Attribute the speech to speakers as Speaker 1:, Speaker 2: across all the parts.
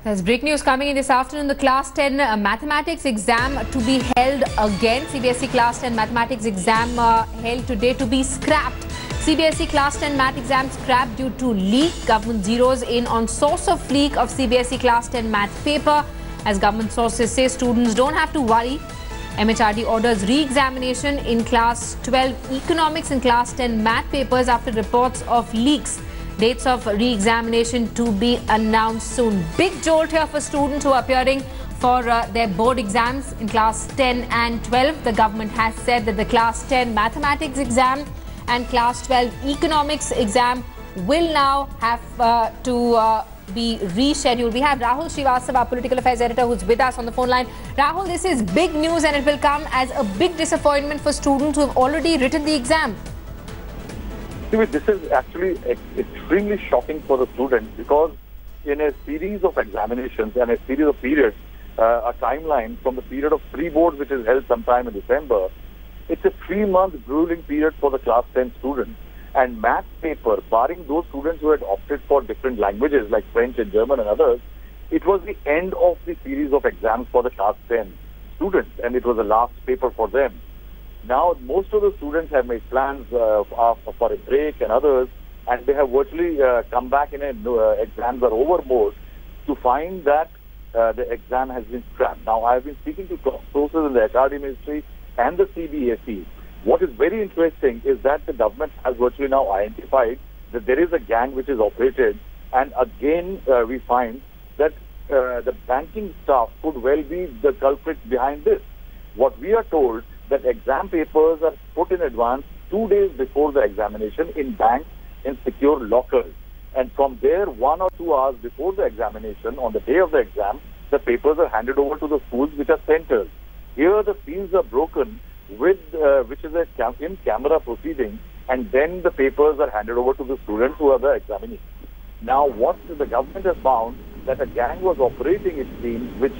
Speaker 1: There's breaking news coming in this afternoon. The Class 10 mathematics exam to be held again. CBSE Class 10 mathematics exam held today to be scrapped. CBSE Class 10 math exam scrapped due to leak. Government zeroes in on source of leak of CBSE Class 10 math paper. As government sources say, students don't have to worry. MHRD orders re-examination in Class 12 economics and Class 10 math papers after reports of leaks. Dates of re-examination to be announced soon. Big jolt here for students who are appearing for their board exams in Class 10 and 12. The government has said that the Class 10 mathematics exam and Class 12 economics exam will now have to be rescheduled. We have Rahul Srivastava, our political affairs editor, who's with us on the phone line. Rahul, this is big news and it will come as a big disappointment for students who have already written the exam.
Speaker 2: This is actually extremely shocking for the students because in a series of examinations and a series of periods, a timeline from the period of pre-board, which is held sometime in December, it's a 3-month grueling period for the Class 10 students. And math paper, barring those students who had opted for different languages like French and German and others, it was the end of the series of exams for the Class 10 students, and it was the last paper for them. Now, most of the students have made plans for a break and others, and they have virtually come back in exams are over mode to find that the exam has been scrapped. Now, I have been speaking to sources in the HRD ministry and the CBSE. What is very interesting is that the government has virtually now identified that there is a gang which is operated, and again we find that the banking staff could well be the culprits behind this. What we are told that exam papers are put in advance 2 days before the examination in banks in secure lockers. And from there, 1 or 2 hours before the examination, on the day of the exam, the papers are handed over to the schools which are centers. Here the seals are broken with which is a in-camera proceeding, and then the papers are handed over to the students who are the examinees. Now, what the government has found that a gang was operating, it seems, which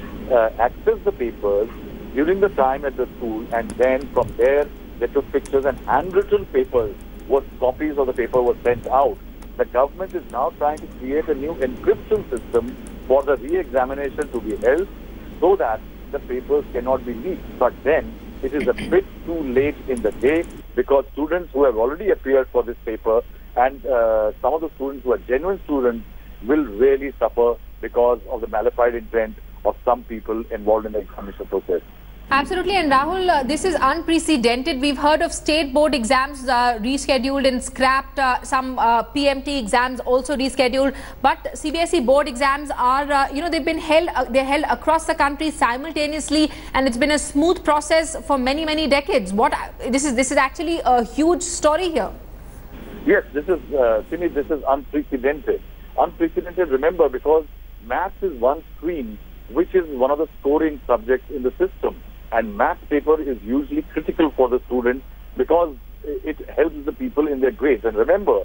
Speaker 2: accessed the papers during the time at the school, and then from there they took pictures and handwritten papers, copies of the paper were sent out. The government is now trying to create a new encryption system for the re-examination to be held so that the papers cannot be leaked. But then it is a bit too late in the day because students who have already appeared for this paper and some of the students who are genuine students will really suffer because of the malified intent of some people involved in the examination process.
Speaker 1: Absolutely. And Rahul, this is unprecedented. We've heard of state board exams rescheduled and scrapped, some PMT exams also rescheduled. But CBSE board exams are, they've been held, they're held across the country simultaneously, and it's been a smooth process for many, many decades. This is actually a huge story here.
Speaker 2: Yes, this is, Simi, this is unprecedented. Unprecedented, remember, because maths is one stream which is one of the scoring subjects in the system. And math paper is usually critical for the students because it helps the people in their grades. And remember,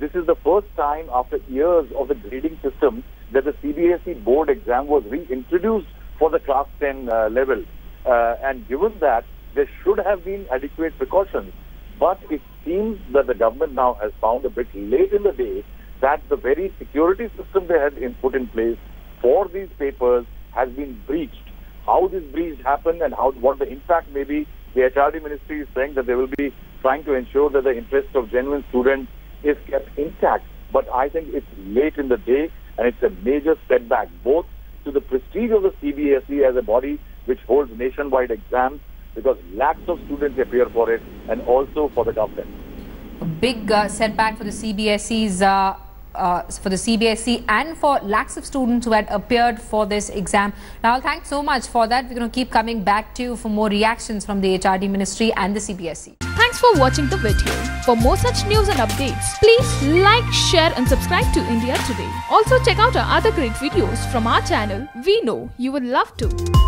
Speaker 2: this is the first time after years of the grading system that the CBSE board exam was reintroduced for the Class 10 level. And given that, there should have been adequate precautions. But it seems that the government now has found a bit late in the day that the very security system they had put in place for these papers has been breached. How this breach happened and what the impact may be, the HRD ministry is saying that they will be trying to ensure that the interest of genuine students is kept intact. But I think it's late in the day and it's a major setback both to the prestige of the CBSE as a body which holds nationwide exams because lakhs of students appear for it, and also for the government.
Speaker 1: A big setback for the CBSE's and for lakhs of students who had appeared for this exam. Rahul, thanks so much for that. We're going to keep coming back to you for more reactions from the HRD ministry and the CBSE.
Speaker 3: Thanks for watching the video. For more such news and updates, please like, share and subscribe to India Today. Also check out our other great videos from our channel. We know you will love to.